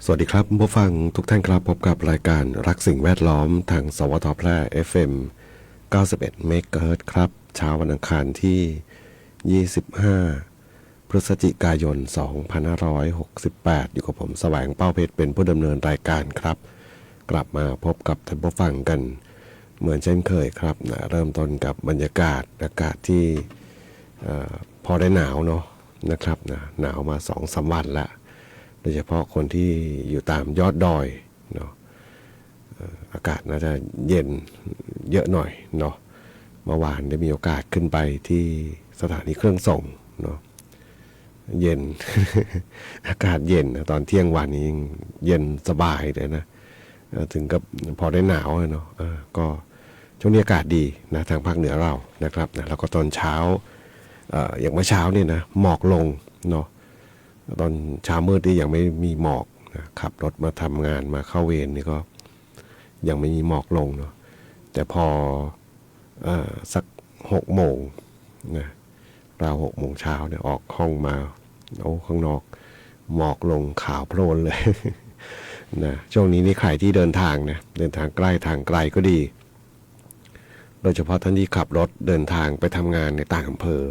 สวัสดีครับผู้ฟังทุกท่านครับพบกับรายการรักสิ่งแวดล้อมทางสวทแพร่ FM 91เมกะเฮิรตซ์ครับเช้าวันอังคารที่ 25 พฤศจิกายน 2568 อยู่กับผมแสวงเป้าเพชรเป็นผู้ดำเนินรายการครับกลับมาพบกับท่านผู้ฟังกันเหมือนเช่นเคยครับนะเริ่มต้นกับบรรยากาศอากาศที่พอได้หนาวเนาะนะครับนะหนาวมา2-3 วันแล้วโดยเฉพาะคนที่อยู่ตามยอดดอยเนาะอากาศน่าจะเย็นเยอะหน่อยเนาะเมื่อวานได้มีโอกาสขึ้นไปที่สถานีเครื่องส่งเนาะเย็น อากาศเย็นนะตอนเที่ยงวันนี้เย็นสบายเลยนะถึงกับพอได้หนาวเนาะก็ช่วงนี้อากาศดีนะทางภาคเหนือเรานะครับนะแล้วก็ตอนเช้าอย่างเมื่อเช้าเนี่ยนะหมอกลงเนาะตอนเช้ามืดที่ยังไม่มีหมอกนะขับรถมาทำงานมาเข้าเวรนี่ก็ยังไม่มีหมอกลงเนาะแต่พอสัก6 โมงนะราว6 โมงเช้าเนี่ยออกห้องมาโอ้ข้างนอกหมอกลงขาวโพลนเลย นะช่วงนี้นี่ใครที่เดินทางนะเดินทางใกล้ทางไกลก็ดีโดยเฉพาะท่านที่ขับรถเดินทางไปทำงานในต่างอำเภอ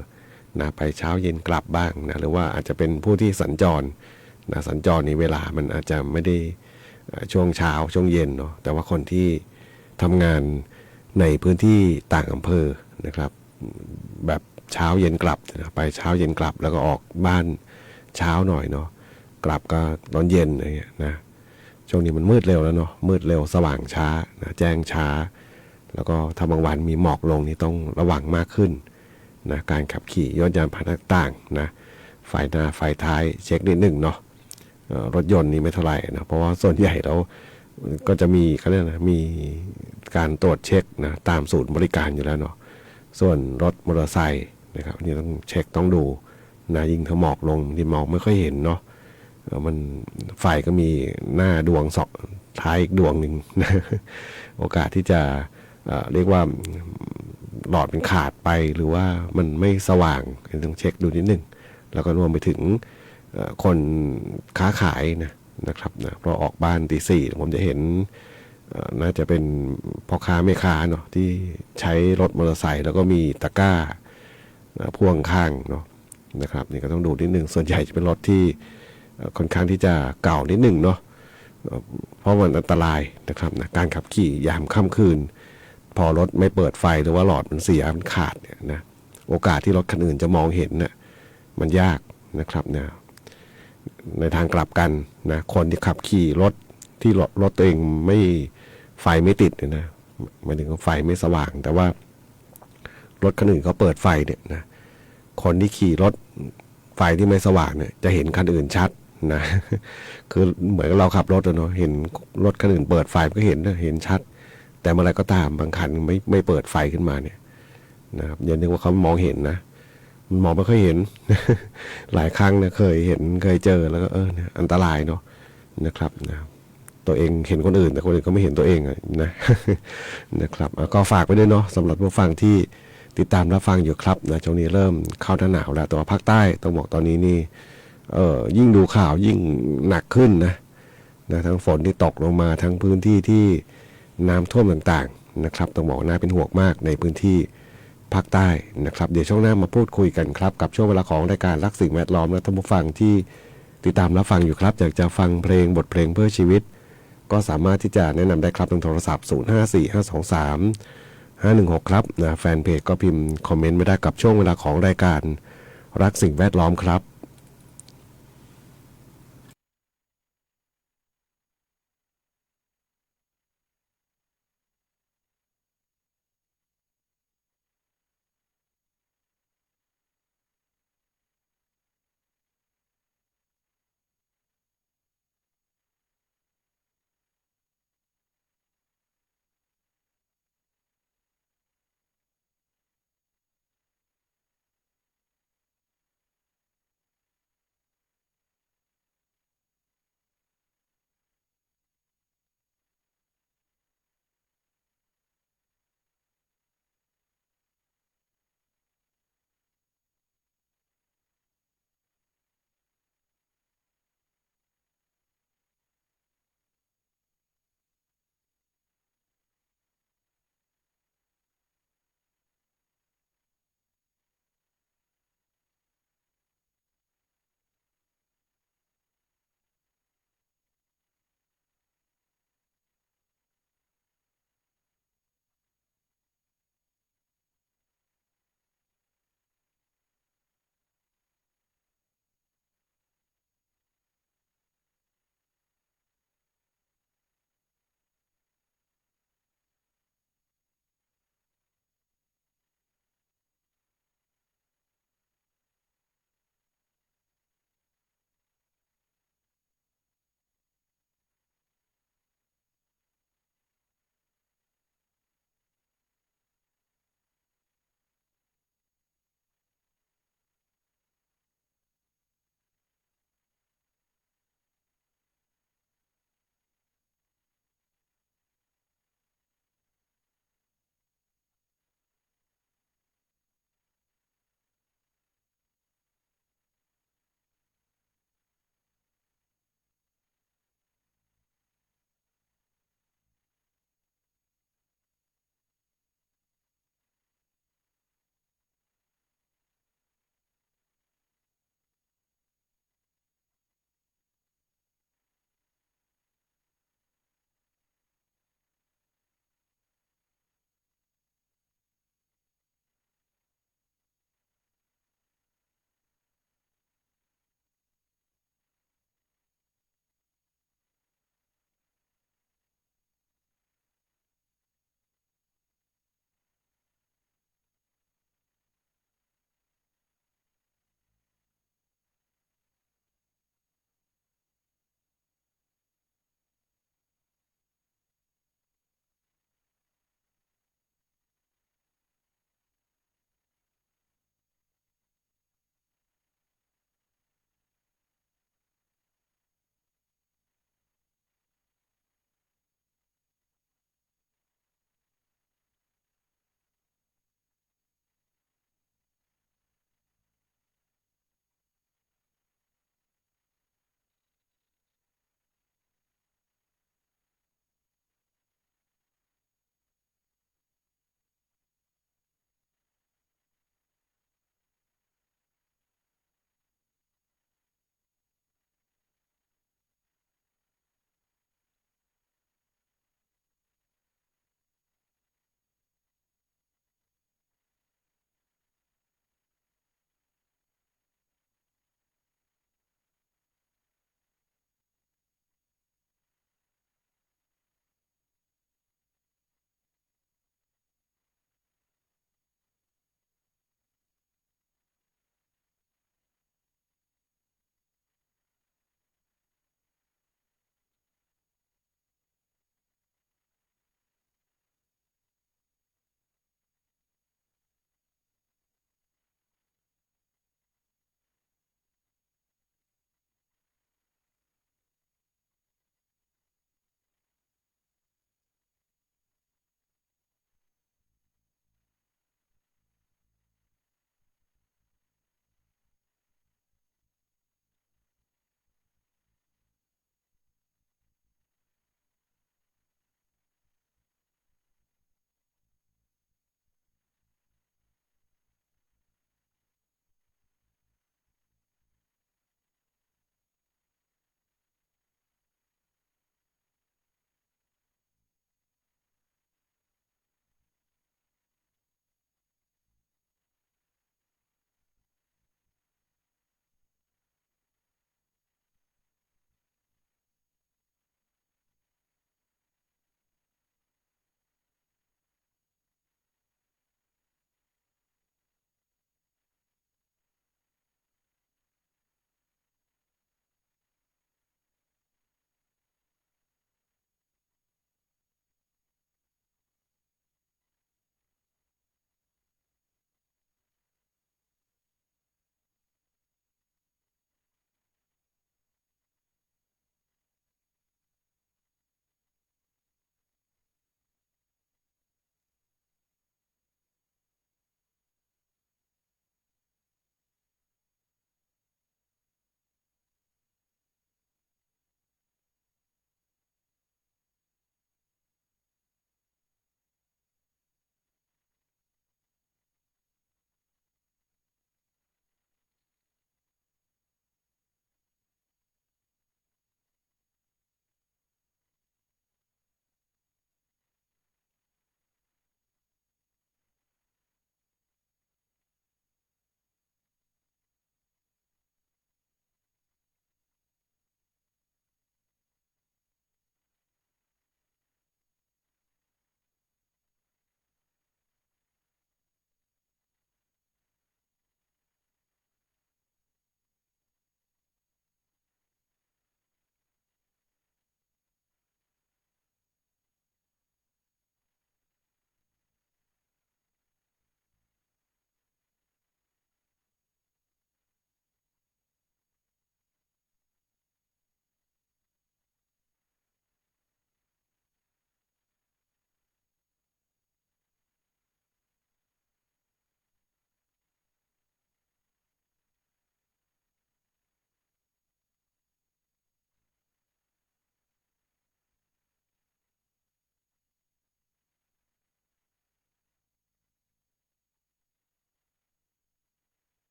นะไปเช้าเย็นกลับบ้างนะหรือว่าอาจจะเป็นผู้ที่สัญจรนะสัญจรในเวลามันอาจจะไม่ได้ช่วงเช้าช่วงเย็นเนาะแต่ว่าคนที่ทำงานในพื้นที่ต่างอำเภอนะครับแบบเช้าเย็นกลับนะไปเช้าเย็นกลับแล้วก็ออกบ้านเช้าหน่อยเนาะกลับก็ตอนเย็นอะไรเงี้ยนะช่วงนี้มันมืดเร็วแล้วเนาะมืดเร็วสว่างช้านะแจ้งช้าแล้วก็ถ้าบางวันมีหมอกลงนี่ต้องระวังมากขึ้นนะการขับขี่ยนต์ยานพาหนะต่างนะไฟหน้าไฟท้ายเช็คนิดหนึ่งเนาะรถยนต์นี่ไม่เท่าไหร่นะเพราะว่าส่วนใหญ่เราก็จะมีเขาเรียกนะมีการตรวจเช็คนะตามศูนย์บริการอยู่แล้วเนาะส่วนรถมอเตอร์ไซค์นะครับนี่ต้องเช็คต้องดูนะยิ่งถ้าหมอกลงที่มองไม่ค่อยเห็นเนาะมันไฟก็มีหน้าดวงสองท้ายอีกดวงหนึ่งนะโอกาสที่จะเรียกว่าหลอดมันขาดไปหรือว่ามันไม่สว่างต้องเช็คดูนิดนึงแล้วก็รวมไปถึงคนค้าขายนะครับนะพอออกบ้านตี 4ผมจะเห็นน่าจะเป็นพ่อค้าแม่ค้าเนาะที่ใช้รถมอเตอร์ไซค์แล้วก็มีตะกร้าพ่วงข้างเนาะนะครับนี่ก็ต้องดูนิดนึงส่วนใหญ่จะเป็นรถที่ค่อนข้างที่จะเก่านิดนึงเนาะเพราะมันอันตรายนะครับนะการขับขี่ยามค่ำคืนพอรถไม่เปิดไฟหรือว่าหลอดมันเสียมันขาดเนี่ยนะโอกาสที่รถคันอื่นจะมองเห็นเนี่ยมันยากนะครับนะในทางกลับกันนะคนที่ขับขี่รถที่รถตัวเองไม่ไฟไม่ติดเนี่ยนะหมายถึงว่าไฟไม่สว่างแต่ว่ารถคันอื่นเขาเปิดไฟเนี่ยนะคนที่ขี่รถไฟที่ไม่สว่างเนี่ยจะเห็นคันอื่นชัดนะคือเหมือนเราขับรถเนาะเห็นรถคันอื่นเปิดไฟก็เห็นนะเห็นชัดแต่เมื่อไรก็ตามบางคันไม่เปิดไฟขึ้นมาเนี่ยนะครับอย่านึกว่าเขามองเห็นนะมันมองไม่ค่อยเห็น หลายครั้งนะเคยเห็นเคยเจอแล้วก็เนี่ยอันตรายเนาะนะครับนะตัวเองเห็นคนอื่นแต่คนอื่นก็ไม่เห็นตัวเองนะ นะครับก็ฝากไปด้วยเนาะสำหรับผู้ฟังที่ติดตามรับฟังอยู่ครับนะช่วงนี้เริ่มเข้าหน้าหนาวแล้วแต่ว่าภาคใต้ต้องบอกตอนนี้นี่ยิ่งดูข่าวยิ่งหนักขึ้นนะทั้งฝนที่ตกลงมาทั้งพื้นที่ที่น้ำท่วมต่างๆนะครับต้องบอกน่าเป็นห่วงมากในพื้นที่ภาคใต้นะครับเดี๋ยวช่วงหน้ามาพูดคุยกันครับกับช่วงเวลาของรายการรักสิ่งแวดล้อมและท่านผู้ฟังที่ติดตามรับฟังอยู่ครับอยากจะฟังเพลงบทเพลงเพื่อชีวิตก็สามารถที่จะแนะนำได้ครับทางโทรศัพท์054523 516ครับนะแฟนเพจก็พิมพ์คอมเมนต์ไม่ได้กับช่วงเวลาของรายการรักสิ่งแวดล้อมครับ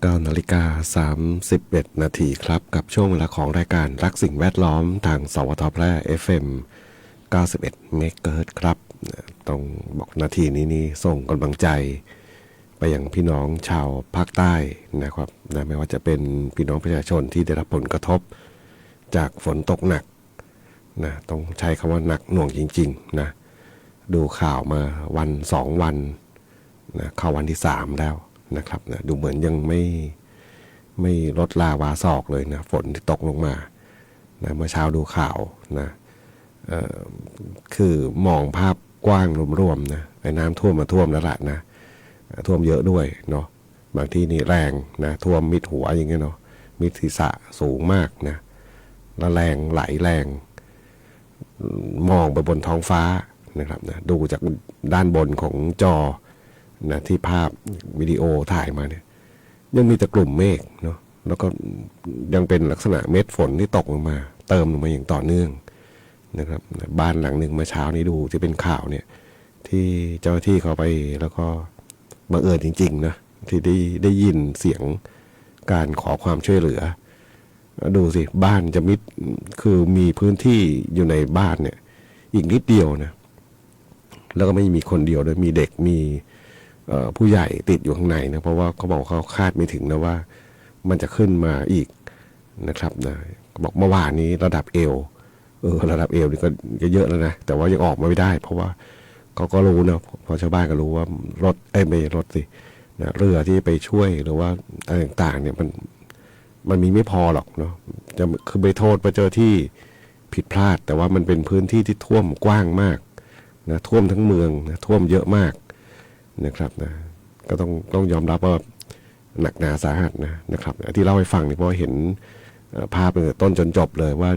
9:31 นาทีครับกับช่วงเวลาของรายการรักสิ่งแวดล้อมทางสวทแพร่ FM 91 เมกะเฮิรตซ์ครับต้องบอกนาทีนี้ส่งกำลังใจไปยังพี่น้องชาวภาคใต้นะครับนะไม่ว่าจะเป็นพี่น้องประชาชนที่ได้รับผลกระทบจากฝนตกหนักนะต้องใช้คำว่าหนักหน่วงจริงๆนะดูข่าวมาวัน2 วันนะเข้าวันที่3แล้วนะครับนะดูเหมือนยังไม่ลดลาวาศอกเลยนะฝนที่ตกลงมานะเมื่อเช้าดูข่าวนะคือมองภาพกว้างรวมๆนะไอ้น้ำท่วมมาท่วมแล้วล่ะนะท่วมเยอะด้วยเนาะบางที่นี่แรงนะท่วมมิดหัวอย่างเงี้ยเนาะมิดศีรษะสูงมากนะแล้วแรงไหลแรงมองไปบนท้องฟ้านะครับนะดูจากด้านบนของจอนะที่ภาพวิดีโอถ่ายมาเนี่ยยังมีแต่กลุ่มเมฆเนาะแล้วก็ยังเป็นลักษณะเม็ดฝนที่ตกลงมาเติมลงมาอย่างต่อเนื่องนะครับบ้านหลังหนึ่งเมื่อเช้านี้ดูที่เป็นข่าวเนี่ยที่เจ้าหน้าที่เขาไปแล้วก็บังเอิญจริงๆนะที่ได้ยินเสียงการขอความช่วยเหลือดูสิบ้านจะมิดคือมีพื้นที่อยู่ในบ้านเนี่ยอีกนิดเดียวนะแล้วก็ไม่มีคนเดียวด้วยมีเด็กมีผู้ใหญ่ติดอยู่ข้างในนะเพราะว่าเขาบอกเขาคาดไม่ถึงนะว่ามันจะขึ้นมาอีกนะครับนะบอกเมื่อวานนี้ระดับเอวระดับเอวนี่ก็เยอะแล้วนะแต่ว่ายังออกมาไม่ได้เพราะว่าเขาก็รู้นะพอชาวบ้านก็รู้ว่ารถไม่รถสินะเรือที่ไปช่วยหรือว่าอะไรต่างๆเนี่ยมันมีไม่พอหรอกเนาะจะคือไปโทษไปเจอที่ผิดพลาดแต่ว่ามันเป็นพื้นที่ที่ท่วมกว้างมากนะท่วมทั้งเมืองนะท่วมเยอะมากนะครับนะก็ต้องยอมรับว่าหนักหนาสาหัสนะครับที่เล่าให้ฟังนี่เพราะเห็นภาพตั้งแต่ต้นจนจบเลยว่า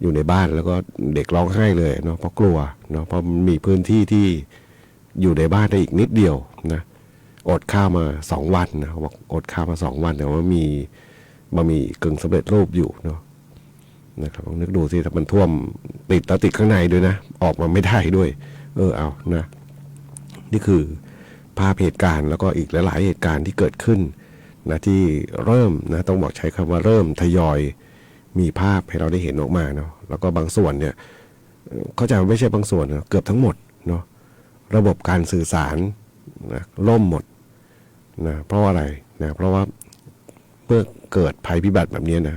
อยู่ในบ้านแล้วก็เด็กร้องไห้เลยเนาะเพราะกลัวเนาะเพราะมีพื้นที่ที่อยู่ในบ้านได้อีกนิดเดียวนะอดข้าวมา2 วันนะบอกอดข้าวมา2 วันแต่ว่ามีบะหมี่กึ่งสำเร็จรูปอยู่เนาะนะครับลองนึกดูสิถ้ามันท่วมติดข้างในด้วยนะออกมาไม่ได้ด้วยเอานะนี่คือภาพเหตุการณ์แล้วก็อีกหลายๆเหตุการณ์ที่เกิดขึ้นนะที่เริ่มนะต้องบอกใช้คำว่าเริ่มทยอยมีภาพให้เราได้เห็นออกมาเนาะแล้วก็บางส่วนเนี่ยเข้าใจว่าไม่ใช่บางส่วนนะเกือบทั้งหมดเนาะระบบการสื่อสารนะล่มหมดนะเพราะอะไรนะเพราะว่าเมื่อเกิดภัยพิบัติแบบนี้นะ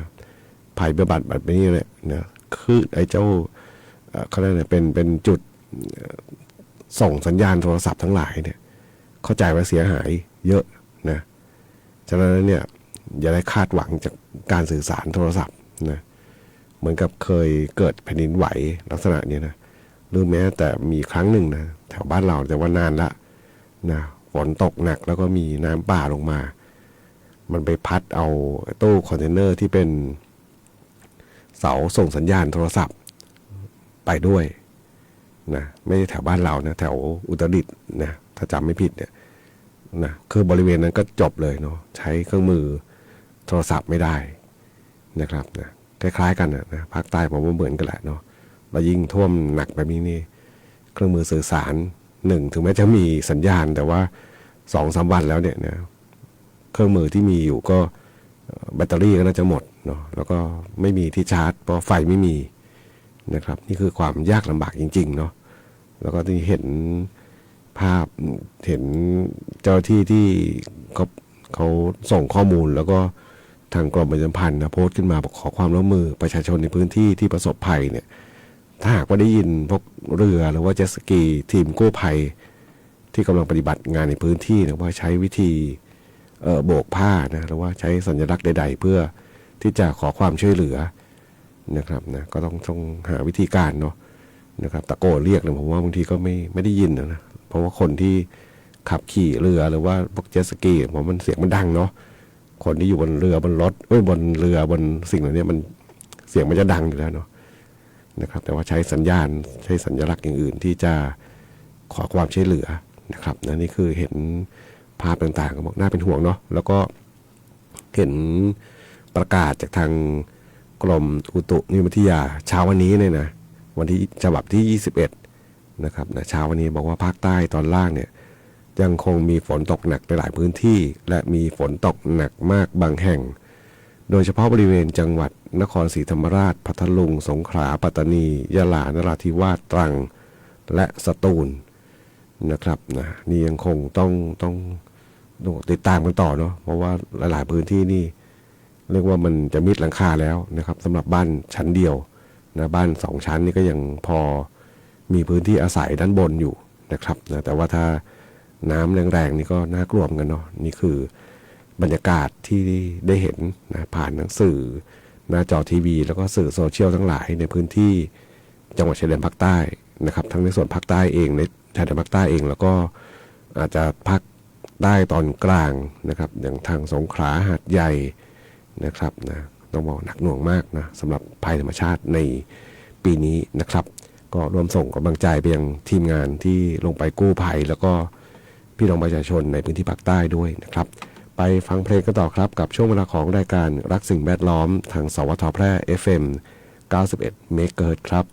ภัยพิบัติแบบนี้เนี่ยนะคือไอ้เจ้าเขาเรียกอะไรเป็นจุดส่งสัญญาณโทรศัพท์ทั้งหลายเนี่ยเข้าใจว่าเสียหายเยอะนะฉะนั้นเนี่ยอย่าได้คาดหวังจากการสื่อสารโทรศัพท์นะเหมือนกับเคยเกิดแผ่นดินไหวลักษณะนี้นะหรือแม้แต่มีครั้งหนึ่งนะแถวบ้านเราแต่ว่านานละนะฝนตกหนักแล้วก็มีน้ำป่าลงมามันไปพัดเอาตู้คอนเทนเนอร์ที่เป็นเสาส่งสัญญาณโทรศัพท์ไปด้วยนะไม่ใช่แถวบ้านเรานะแถวอุตรดิตถ์นะถ้าจำไม่ผิดเนี่ยนะคือบริเวณนั้นก็จบเลยเนาะใช้เครื่องมือโทรศัพท์ไม่ได้นะครับนะคล้ายๆกันนะภาคใต้ผมว่าเหมือนกันแหละเนาะแล้วยิ่งท่วมหนักแบบนี้นี่เครื่องมือสื่อสารถึงแม้จะมีสัญญาณแต่ว่า 2-3 วันแล้วเนี่ยนะเครื่องมือที่มีอยู่ก็แบตเตอรี่ก็น่าจะหมดเนาะแล้วก็ไม่มีที่ชาร์จเพราะไฟไม่มีนะครับนี่คือความยากลำบากจริงๆเนาะแล้วก็ที่เห็นภาพเห็นเจ้าที่เขาส่งข้อมูลแล้วก็ทางกรมประชาสัมพันธ์นะโพสต์ขึ้นมาบอกขอความร่วมมือประชาชนในพื้นที่ที่ประสบภัยเนี่ยถ้าหากว่าได้ยินพวกเรือหรือว่าเจ็ตสกีทีมกู้ภัยที่กำลังปฏิบัติงานในพื้นที่นะว่าใช้วิธีโบกผ้านะหรือว่าใช้สัญลักษณ์ใดๆเพื่อที่จะขอความช่วยเหลือนะครับนะก็ต้องหาวิธีการเนาะนะครับตะโกนเรียกเนี่ยผมว่าบางทีก็ไม่ได้ยินนะเพราะว่าคนที่ขับขี่เรือหรือว่าพวกเจ็ตสกีผมมันเสียงมันดังเนาะคนที่อยู่บนเรือบนรถบนเรือบนสิ่งเหล่านี้มันเสียงมันจะดังอยู่แล้วเนาะนะครับแต่ว่าใช้สัญญาณใช้สัญลักษณ์อย่างอื่นที่จะขอความช่วยเหลือนะครับนะนี่คือเห็นภาพต่างๆก็บอกน่าเป็นห่วงเนาะแล้วก็เห็นประกาศจากทางกรมอุตุนิยมวิทยาเช้าวันนี้เนี่ยนะวันที่ฉบับที่21นะครับนะเช้าวันนี้บอกว่าภาคใต้ตอนล่างเนี่ย ยังคงมีฝนตกหนักในหลายพื้นที่และมีฝนตกหนักมากบางแห่งโดยเฉพาะบริเวณจังหวัดนครศรีธรรมราชพัทลุงสงขลาปัตตานียะลานราธิวาสตรังและสตูลนะครับนะนี่ยังคงต้องติดตามกันต่อเนาะเพราะว่าหลายๆพื้นที่นี่เรียกว่ามันจะมิดหลังคาแล้วนะครับสำหรับบ้านชั้นเดียวนะบ้าน2ชั้นนี่ก็ยังพอมีพื้นที่อาศัยด้านบนอยู่นะครับนะแต่ว่าถ้าน้ำแรงๆนี่ก็น่ากลัวเหมือนกันเนาะนี่คือบรรยากาศที่ได้เห็นนะผ่านหนังสือหน้าจอทีวีแล้วก็สื่อโซเชียลทั้งหลายในพื้นที่จังหวัดชายแดนภาคใต้นะครับทั้งในส่วนภาคใต้เองในชายแดนภาคใต้เองแล้วก็อาจจะภาคใต้ตอนกลางนะครับอย่างทางสงขลาหาดใหญ่นะครับนะต้องบอกหนักหน่วงมากนะสำหรับภัยธรรมชาติในปีนี้นะครับก็ร่วมส่งกำลังใจไปยังทีมงานที่ลงไปกู้ภัยแล้วก็พี่น้องประชาชนในพื้นที่ภาคใต้ด้วยนะครับไปฟังเพลงกันต่อครับกับช่วงเวลาของรายการรักสิ่งแวดล้อมทางสวทแพร่ FM 91 เมกะเฮิรตซ์ครับ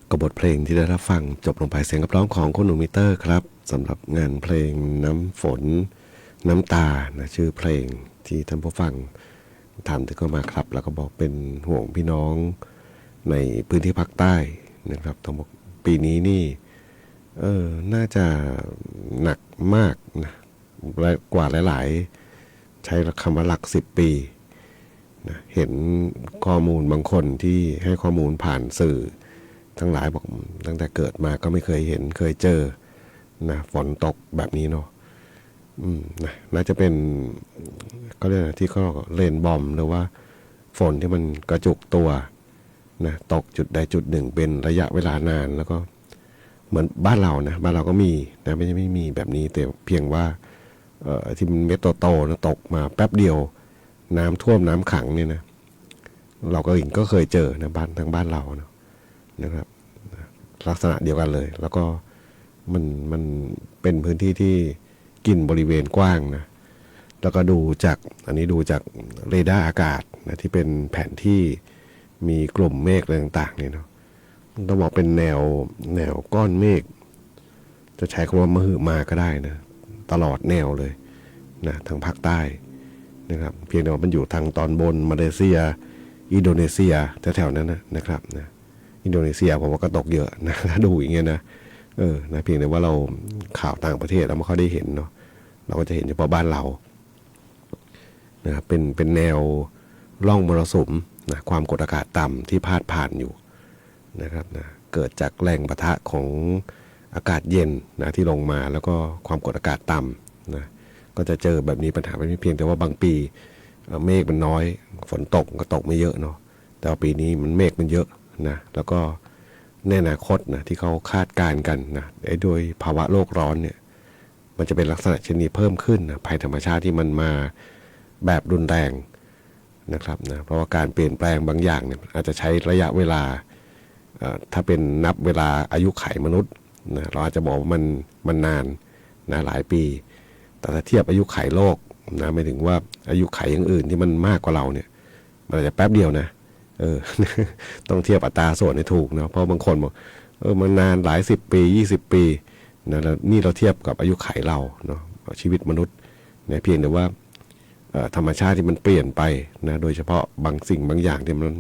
กับบทเพลงที่ได้รับฟังจบลงไปเสียงกับร้องของคุณหนูมิเตอร์ครับสำหรับงานเพลงน้ำฝนน้ำตานะชื่อเพลงที่ท่านผู้ฟังถามถึงเข้ามาครับแล้วก็บอกเป็นห่วงพี่น้องในพื้นที่ภาคใต้นะครับต้องบอกปีนี้นี่น่าจะหนักมากนะและกว่าหลายๆใช้คำว่าหลัก10 ปีนะเห็นข้อมูลบางคนที่ให้ข้อมูลผ่านสื่อทั้งหลายบอกตั้งแต่เกิดมาก็ไม่เคยเห็นเคยเจอนะฝนตกแบบนี้เนาะนะน่าจะเป็นก็เรียกที่เขาเรนบอมหรือว่าฝนที่มันกระจุกตัวนะตกจุดใดจุดหนึ่งเป็นระยะเวลานานแล้วก็เหมือนบ้านเรานะบ้านเราก็มีนะไม่ใช่ไม่มีแบบนี้แต่เพียงว่าที่มันเม็ดโตๆนะตกมาแป๊บเดียวน้ำท่วมน้ำขังเนี่ยนะเราก็เองก็เคยเจอนะบ้านทั้งบ้านเรานะครับลักษณะเดียวกันเลยแล้วก็มันเป็นพื้นที่ที่กินบริเวณกว้างนะแล้วก็ดูจากอันนี้ดูจากเรดาร์อากาศนะที่เป็นแผนที่มีกลุ่มเมฆอะไรต่างๆเนี่ยเนาะต้องบอกเป็นแนวก้อนเมฆจะใช้คำว่ามหึมาก็ได้นะตลอดแนวเลยนะทางภาคใต้นะครับเพียงแต่ว่ามันอยู่ทางตอนบนมาเลเซียอินโดนีเซียแถวๆนั้นนะครับนะอินโดนีเซียผมว่าก็ตกเยอะนะถ้าดูอย่างเงี้ยนะนะเพียงแต่ว่าเราข่าวต่างประเทศเราไม่ค่อยได้เห็นเนาะเราก็จะเห็นเฉพาะบ้านเรานะครับเป็นแนวร่องมรสุมนะความกดอากาศต่ำที่พาดผ่านอยู่นะครับนะเกิดจากแรงปะทะของอากาศเย็นนะที่ลงมาแล้วก็ความกดอากาศต่ำนะก็จะเจอแบบนี้ปัญหาแบบนี้เพียงแต่ว่าบางปีเมฆมันน้อยฝนตกก็ตกไม่เยอะเนาะแต่ปีนี้มันเมฆมันเยอะนะแล้วก็ในอนาคตนะที่เขาคาดการณ์กันนะโดยภาวะโลกร้อนเนี่ยมันจะเป็นลักษณะเช่นนี้เพิ่มขึ้นนะภัยธรรมชาติที่มันมาแบบรุนแรงนะครับนะเพราะว่าการเปลี่ยนแปลงบางอย่างเนี่ยอาจจะใช้ระยะเวลาถ้าเป็นนับเวลาอายุไขมนุษย์นะเราอาจจะบอกว่ามันนานนะหลายปีแต่ถ้าเทียบอายุไขโลกนะไม่ถึงว่าอายุไขอย่างอื่นที่มันมากกว่าเราเนี่ยมันอาจจะแป๊บเดียวนะต้องเทียบอัตราส่วนให้ถูกนะเพราะบางคนบอกมันนานหลาย10 ปี20 ปีนะแล้วนี่เราเทียบกับอายุไขเราเนาะชีวิตมนุษย์เนี่ยเพียงแต่ว่าธรรมชาติที่มันเปลี่ยนไปนะโดยเฉพาะบางสิ่งบางอย่างที่มัน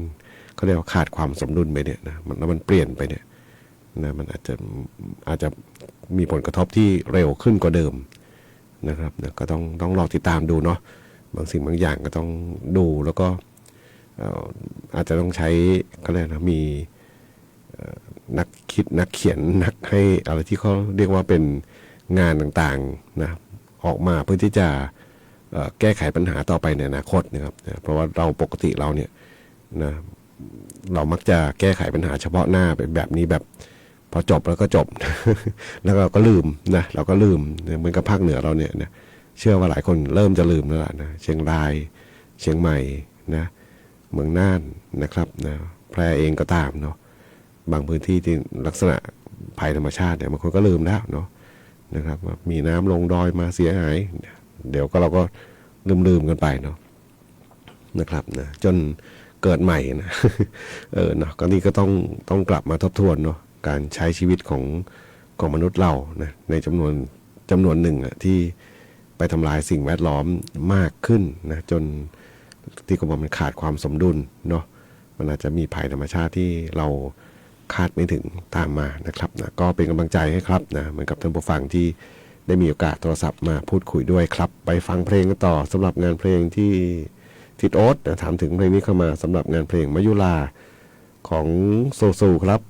เขาเรียกว่าขาดความสมดุลไปเนี่ยนะแล้วมันเปลี่ยนไปเนี่ยนะมันอาจจะมีผลกระทบที่เร็วขึ้นกว่าเดิมนะครับนะก็ต้องรอติดตามดูเนาะบางสิ่งบางอย่างก็ต้องดูแล้วก็อาจจะต้องใช้ก็เรียกนะมีนักคิดนักเขียนนักให้อะไรที่เขาเรียกว่าเป็นงานต่างๆนะออกมาเพื่อที่จะแก้ไขปัญหาต่อไปในอนาคตนะครับเพราะว่าเราปกติเราเนี่ยนะเรามักจะแก้ไขปัญหาเฉพาะหน้าเป็นแบบนี้แบบพอจบแล้วก็จบ แล้วเราก็ลืมนะเราก็ลืมเหมือนกับภาคเหนือเราเนี่ยนะเชื่อว่าหลายคนเริ่มจะลืมแล้วล่ะนะเชียงรายเชียงใหม่นะเมืองน่านนะครับนะแพร่เองก็ตามเนาะบางพื้นที่ที่ลักษณะภัยธรรมชาติเนี่ยบางคนก็ลืมแล้วเนาะนะครับว่ามีน้ำลงดอยมาเสียหายเดี๋ยวก็เราก็ลืมกันไปเนาะนะครับนะจนเกิดใหม่นะ เนาะก็นี่ก็ต้องกลับมาทบทวนเนาะการใช้ชีวิตของมนุษย์เรานะในจำนวนหนึ่งอะที่ไปทำลายสิ่งแวดล้อมมากขึ้นนะจนที่ก็บอกมันขาดความสมดุลเนาะมันอาจจะมีภัยธรรมชาติที่เราคาดไม่ถึงตามมานะครับนะก็เป็นกำลังใจให้ครับนะเหมือนกับท่านผู้ฟังที่ได้มีโอกาสโทรศัพท์มาพูดคุยด้วยครับไปฟังเพลงกันต่อสำหรับงานเพลงที่ทิดโอ๊ตถามถึงเพลงนี้เข้ามาสำหรับงานเพลงมยุราของโซซูครับ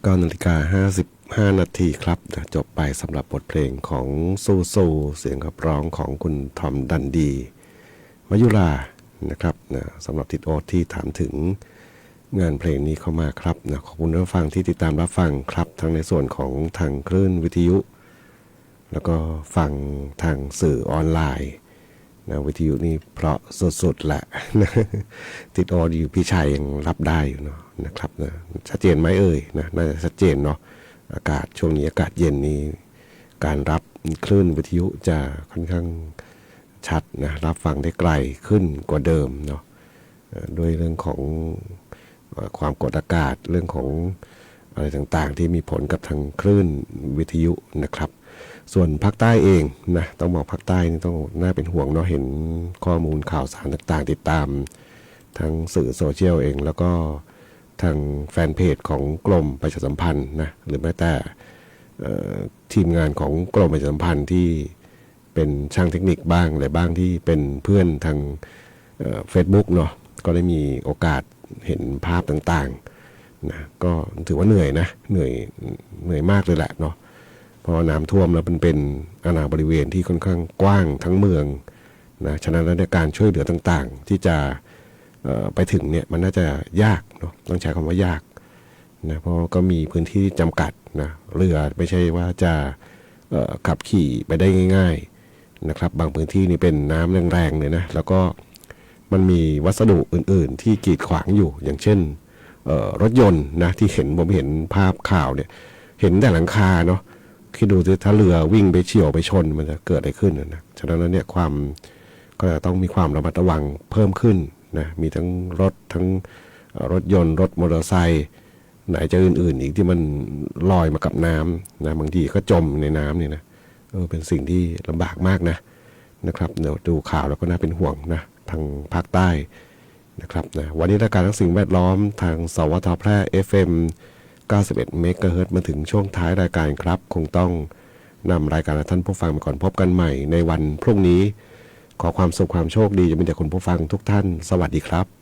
9:55 นาทีครับจบไปสำหรับบทเพลงของซูซูเสียงขับร้องของคุณทอมดันดีมายุรานะครับสำหรับทิดโอที่ถามถึงงานเพลงนี้เข้ามาครับขอบคุณท่านผู้ฟังที่ติดตามรับฟังครับทั้งในส่วนของทางคลื่นวิทยุแล้วก็ฟังทางสื่อออนไลน์วิทยุนี่เพราะสุดๆแหละติดออดีพี่ชายยังรับได้อยู่เนาะนะครับชัดเจนไหมเอ่ยน่าจะชัดเจนเนาะอากาศช่วงนี้อากาศเย็นนี้การรับคลื่นวิทยุจะค่อนข้างชัดรับฟังได้ไกลขึ้นกว่าเดิมเนาะด้วยเรื่องของความกดอากาศเรื่องของอะไรต่างๆที่มีผลกับทางคลื่นวิทยุนะครับส่วนภาคใต้เองต้องบอกภาคใต้นี่ต้องน่าเป็นห่วงเนาะเห็นข้อมูลข่าวสารต่างๆติดตามทั้งสื่อโซเชียลเองแล้วก็ทางแฟนเพจของกรมประชาสัมพันธ์หรือแม้แต่ทีมงานของกรมประชาสัมพันธ์ที่เป็นช่างเทคนิคบ้างอะไรบ้างที่เป็นเพื่อนทางFacebook เนาะก็ได้มีโอกาสเห็นภาพต่างๆก็ถือว่าเหนื่อยมากเลยแหละเนาะเพราะน้ำท่วมแล้วมันเป็นอาณาบริเวณที่ค่อนข้างกว้างทั้งเมืองฉะนั้นในการช่วยเหลือต่างๆที่จะไปถึงเนี่ยมันน่าจะยากเนาะต้องใช้คำว่ายากเพราะก็มีพื้นที่จำกัดเรือไม่ใช่ว่าจะขับขี่ไปได้ง่ายๆนะครับบางพื้นที่นี่เป็นน้ำแรงๆเลยนะแล้วก็มันมีวัสดุอื่นๆที่กีดขวางอยู่อย่างเช่นรถยนต์ที่ผมเห็นภาพข่าวเนี่ยเห็นแต่หลังคาเนาะคิดดูสิถ้าเรือวิ่งไปเฉี่ยวไปชนมันจะเกิดอะไรขึ้นฉะนั้นแล้วเนี่ยความก็จะต้องมีความระมัดระวังเพิ่มขึ้นมีทั้งรถทั้งรถยนต์รถมอเตอร์ไซค์ไหนจะอื่นๆอีกที่มันลอยมากับน้ำบางทีก็จมในน้ำนี่นะเป็นสิ่งที่ลำบากมากนะครับเดี๋ยวดูข่าวแล้วก็น่าเป็นห่วงทางภาคใต้นะครับวันนี้รายการทั้งสิ่งแวดล้อมทางสวทแพร่ FM 91 เมกะเฮิรตซ์มาถึงช่วงท้ายรายการครับคงต้องนำรายการท่านผู้ฟังไปก่อนพบกันใหม่ในวันพรุ่งนี้ขอความสุขความโชคดีจะมีแต่คุณผู้ฟังทุกท่านสวัสดีครับ